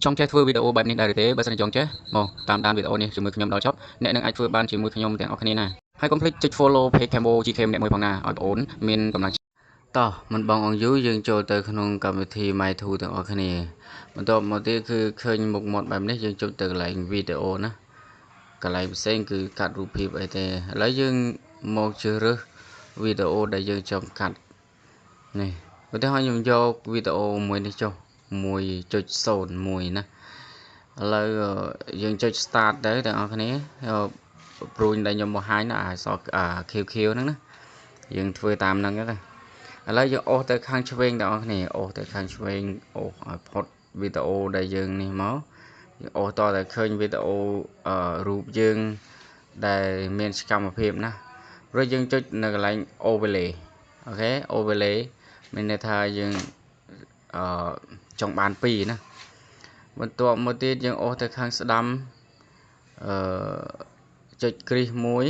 trong chếធ្វើវីដេអូបែបនេះដែរទេបើសិនជាចង់ចេះមកតាមដានវីដេអូនេះជាមួយខ្ញុំដល់ចប់អ្នកនឹងអាចធ្វើបានជាមួយខ្ញុំទាំងអស់គ្នាណាហើយកុំភ្លេចចុច follow page Cambo GK ម្នាក់មួយផងណាឲ្យបងអូនមានកម្លាំងតោះមិនបងអង្គយូយើងចូលទៅក្នុងកម្មវិធី My2 ទាំងអស់គ្នាបន្ទាប់មកទៀតគឺឃើញមុខមាត់បែបនេះយើងចុចទៅកន្លែងវីដេអូណាកន្លែងផ្សេងគឺកាត់រូបភាពអីទេឥឡូវយើងមកជ្រើសរើសវីដេអូដែលយើងចង់កាត់នេះឧទាហរណ៍ខ្ញុំយកវីដេអូមួយនេះចុះ 1.01 ណាឥឡូវយើងចុច start ទៅទាំងអស់គ្នាព្រួយដែលខ្ញុំបង្ហាញណាអក្សរខៀវហ្នឹងណាយើងធ្វើតាមហ្នឹងទៅឥឡូវយើងអូសទៅខាងឆ្វេងទាំងអស់គ្នាអូសទៅខាងឆ្វេងអូសឲ្យផុតវីដេអូដែលយើងនេះមកយើងអូសតតែឃើញវីដេអូរូបយើងដែលមានសកម្មភាពណាព្រោះយើងចុចនៅកន្លែង overlay អូខេ overlay មានន័យថាយើងចង់បាន2ណាបន្ទាប់មកទៀតយើងអូសទៅខាងស្ដាំចុចគ្រីសមួយ